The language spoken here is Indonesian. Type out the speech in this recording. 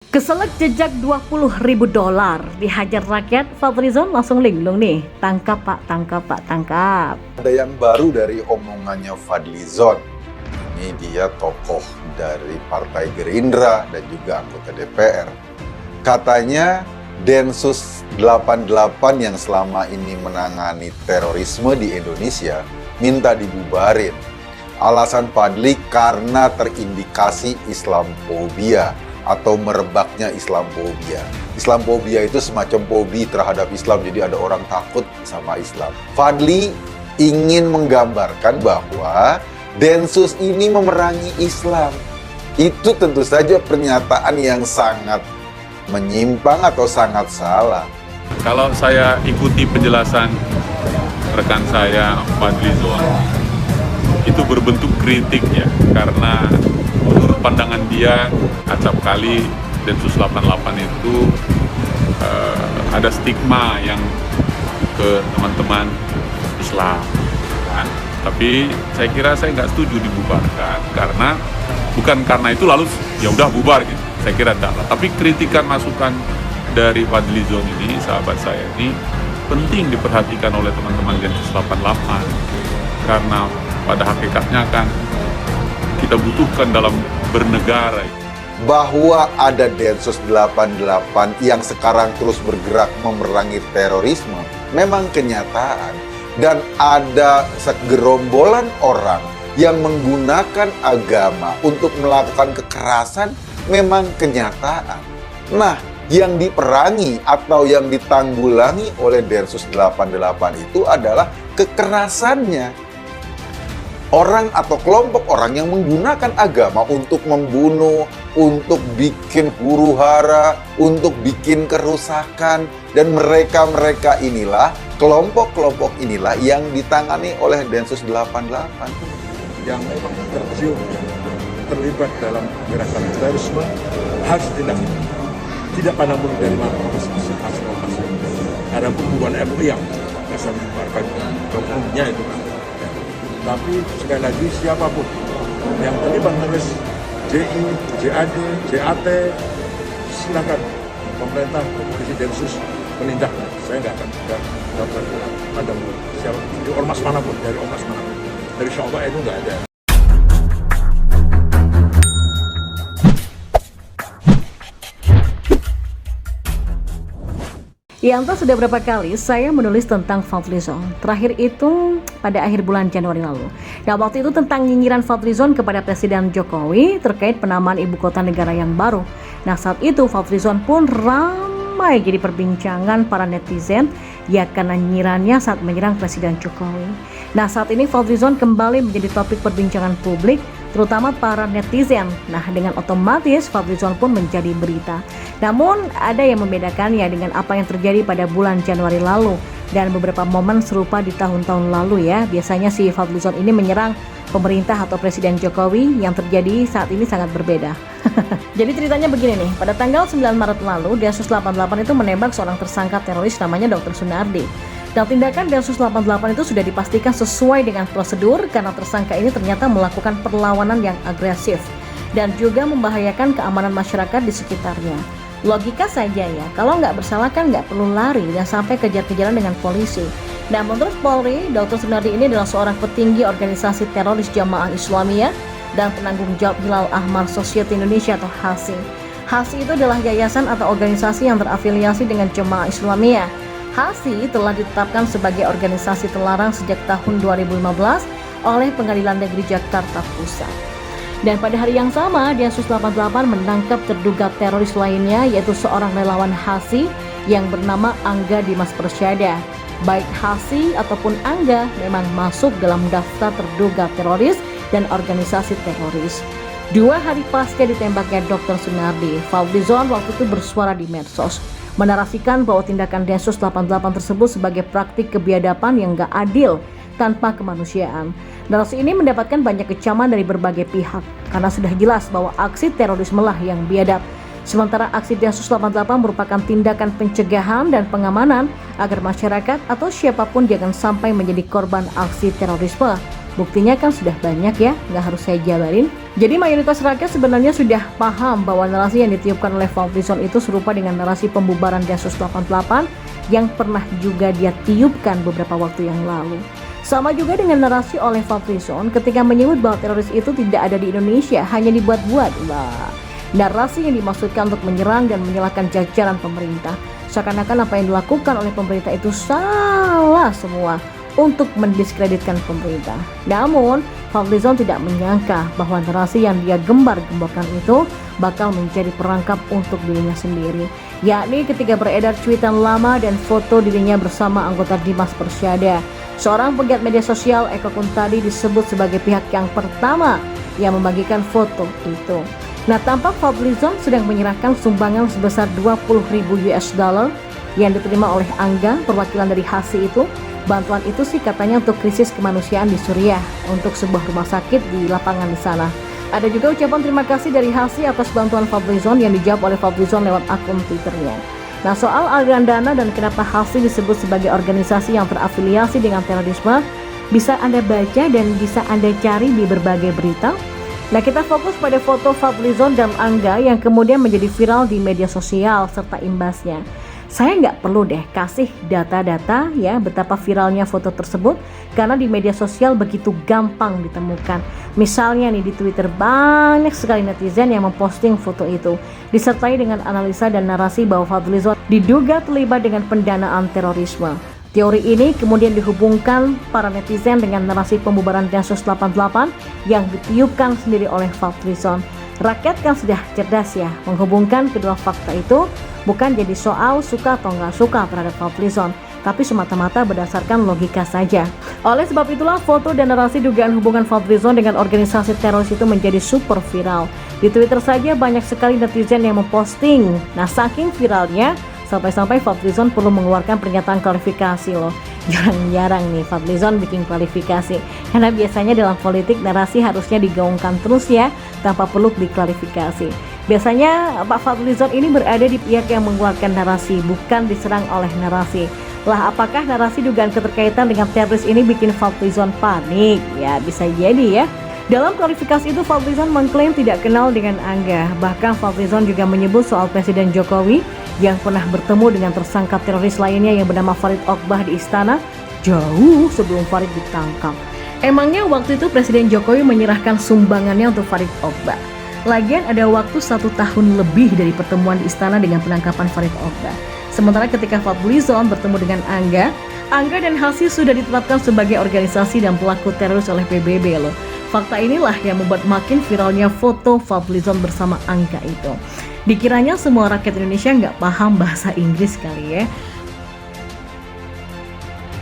Keselak jejak $20.000 dihajar rakyat, Fadlizon langsung linglung nih. Tangkap pak, tangkap pak, tangkap. Ada yang baru dari omongannya Fadlizon. Ini dia tokoh dari Partai Gerindra dan juga anggota DPR. Katanya Densus 88 yang selama ini menangani terorisme di Indonesia minta dibubarin. Alasan Fadli karena terindikasi Islamofobia atau merebaknya Islamofobia. Islamofobia itu semacam fobi terhadap Islam, jadi ada orang takut sama Islam. Fadli ingin menggambarkan bahwa Densus ini memerangi Islam. Itu tentu saja pernyataan yang sangat menyimpang atau sangat salah. Kalau saya ikuti penjelasan rekan saya Fadlizon, itu berbentuk kritik ya, karena menurut pandangan dia acap kali Densus 88 itu ada stigma yang ke teman-teman Islam kan? Tapi saya kira saya nggak setuju dibubarkan, karena bukan karena itu lalu ya udah bubar gitu. Saya kira tidak. Tapi kritikan masukan dari Fadlizon ini, sahabat saya ini, penting diperhatikan oleh teman-teman Densus 88, karena pada hakikatnya kan kita butuhkan dalam bernegara. Bahwa ada Densus 88 yang sekarang terus bergerak memerangi terorisme memang kenyataan, dan ada segerombolan orang yang menggunakan agama untuk melakukan kekerasan memang kenyataan. Nah, yang diperangi atau yang ditanggulangi oleh Densus 88 itu adalah kekerasannya. Orang atau kelompok orang yang menggunakan agama untuk membunuh, untuk bikin huru-hara, untuk bikin kerusakan. Dan mereka-mereka inilah, kelompok-kelompok inilah yang ditangani oleh Densus 88. Yang memang tercium, terlibat dalam gerakan terorisme harus ditindak. Tidak pandang bulu dari mana hasil. Ada pun bukan MUI yang bisa membubarkan hukumnya itu kan. Tapi sekali lagi siapapun yang terlibat teroris, JI, JAD, JAT, silakan pemerintah, polisi, Densus menindak. Saya nggak akan pandang bulu siapa, dari ormas manapun, dari Syawal itu nggak ada. Ya, entah sudah berapa kali saya menulis tentang Fadlizon. Terakhir itu pada akhir bulan Januari lalu. Nah, waktu itu tentang nyinyiran Fadlizon kepada Presiden Jokowi terkait penamaan ibu kota negara yang baru. Nah, saat itu Fadlizon pun ramai jadi perbincangan para netizen ya karena nyinyirannya saat menyerang Presiden Jokowi. Nah, saat ini Fadlizon kembali menjadi topik perbincangan publik, terutama para netizen. Nah, dengan otomatis Fadlizon pun menjadi berita. Namun ada yang membedakan ya dengan apa yang terjadi pada bulan Januari lalu dan beberapa momen serupa di tahun-tahun lalu ya. Biasanya si Fadlizon ini menyerang pemerintah atau Presiden Jokowi, yang terjadi saat ini sangat berbeda. Jadi ceritanya begini nih, pada tanggal 9 Maret lalu Densus 88 itu menembak seorang tersangka teroris namanya Dr. Sunardi. Dan tindakan Densus 88 itu sudah dipastikan sesuai dengan prosedur karena tersangka ini ternyata melakukan perlawanan yang agresif dan juga membahayakan keamanan masyarakat di sekitarnya. Logika saja ya, kalau nggak bersalah kan nggak perlu lari dan sampai kejar-kejaran dengan polisi. Nah, menurut Polri, Dr. Sunardi ini adalah seorang petinggi organisasi teroris Jamaah Islamiyah dan penanggung jawab Hilal Ahmar Society Indonesia atau HASI. HASI itu adalah yayasan atau organisasi yang terafiliasi dengan Jamaah Islamiyah. HASI telah ditetapkan sebagai organisasi terlarang sejak tahun 2015 oleh Pengadilan Negeri Jakarta Pusat. Dan pada hari yang sama, Densus 88 menangkap terduga teroris lainnya, yaitu seorang relawan HASI yang bernama Angga Dimas Persyada. Baik HASI ataupun Angga memang masuk dalam daftar terduga teroris dan organisasi teroris. 2 hari pasca ditembaknya Dr. Sunardi, Fadlizon waktu itu bersuara di medsos, menarasikan bahwa tindakan Densus 88 tersebut sebagai praktik kebiadaban yang gak adil tanpa kemanusiaan. Narasi ini mendapatkan banyak kecaman dari berbagai pihak karena sudah jelas bahwa aksi terorisme lah yang biadab. Sementara aksi Densus 88 merupakan tindakan pencegahan dan pengamanan agar masyarakat atau siapapun jangan sampai menjadi korban aksi terorisme. Buktinya kan sudah banyak ya, nggak harus saya jabarin. Jadi mayoritas rakyat sebenarnya sudah paham bahwa narasi yang ditiupkan oleh Fadlizon itu serupa dengan narasi pembubaran Densus 88 yang pernah juga dia tiupkan beberapa waktu yang lalu. Sama juga dengan narasi oleh Fadlizon ketika menyebut bahwa teroris itu tidak ada di Indonesia, hanya dibuat-buat. Wah, narasi yang dimaksudkan untuk menyerang dan menyalahkan jajaran pemerintah. Seakan-akan apa yang dilakukan oleh pemerintah itu salah semua untuk mendiskreditkan pemerintah. Namun, Fadlizon tidak menyangka bahwa narasi yang dia gembar-gemborkan itu bakal menjadi perangkap untuk dirinya sendiri. Yakni ketika beredar cuitan lama dan foto dirinya bersama anggota Dimas Persyada. Seorang pegiat media sosial, Eko Kuntadi, disebut sebagai pihak yang pertama yang membagikan foto itu. Nah, tampak Fadlizon sedang menyerahkan sumbangan sebesar 20.000 US dollar yang diterima oleh Angga, perwakilan dari HASI itu. Bantuan itu sih katanya untuk krisis kemanusiaan di Suriah, untuk sebuah rumah sakit di lapangan di sana. Ada juga ucapan terima kasih dari HASI atas bantuan Fadlizon yang dijawab oleh Fadlizon lewat akun Twitternya. Nah, soal aliran dana dan kenapa HASI disebut sebagai organisasi yang terafiliasi dengan terorisme, bisa Anda baca dan bisa Anda cari di berbagai berita. Nah, kita fokus pada foto Fadlizon dan Angga yang kemudian menjadi viral di media sosial serta imbasnya. Saya nggak perlu deh kasih data-data ya betapa viralnya foto tersebut, karena di media sosial begitu gampang ditemukan. Misalnya nih di Twitter banyak sekali netizen yang memposting foto itu, disertai dengan analisa dan narasi bahwa Fadlizon diduga terlibat dengan pendanaan terorisme. Teori ini kemudian dihubungkan para netizen dengan narasi pembubaran Densus 88 yang ditiupkan sendiri oleh Fadlizon. Rakyat kan sudah cerdas ya, menghubungkan kedua fakta itu bukan jadi soal suka atau nggak suka terhadap Fadlizon, tapi semata-mata berdasarkan logika saja. Oleh sebab itulah foto dan narasi dugaan hubungan Fadlizon dengan organisasi teroris itu menjadi super viral. Di Twitter saja banyak sekali netizen yang memposting. Nah, saking viralnya, sampai-sampai Fadlizon perlu mengeluarkan pernyataan klarifikasi loh. Jarang-jarang nih Fadlizon bikin klarifikasi, karena biasanya dalam politik narasi harusnya digaungkan terus ya, tanpa perlu diklarifikasi. Biasanya Pak Fadlizon ini berada di pihak yang mengeluarkan narasi, bukan diserang oleh narasi. Lah, apakah narasi dugaan keterkaitan dengan teroris ini bikin Fadlizon panik? Ya, bisa jadi ya. Dalam klarifikasi itu, Fadlizon mengklaim tidak kenal dengan Angga. Bahkan Fadlizon juga menyebut soal Presiden Jokowi yang pernah bertemu dengan tersangka teroris lainnya yang bernama Farid Ogbah di istana jauh sebelum Farid ditangkap. Emangnya waktu itu Presiden Jokowi menyerahkan sumbangannya untuk Farid Ogbah? Lagian ada waktu 1 tahun lebih dari pertemuan di istana dengan penangkapan Farid Ogbah. Sementara ketika Fadlizon bertemu dengan Angga dan HASI sudah ditetapkan sebagai organisasi dan pelaku teroris oleh PBB loh. Fakta inilah yang membuat makin viralnya foto Fadlizon bersama Angga itu. Dikiranya semua rakyat Indonesia nggak paham bahasa Inggris kali ya.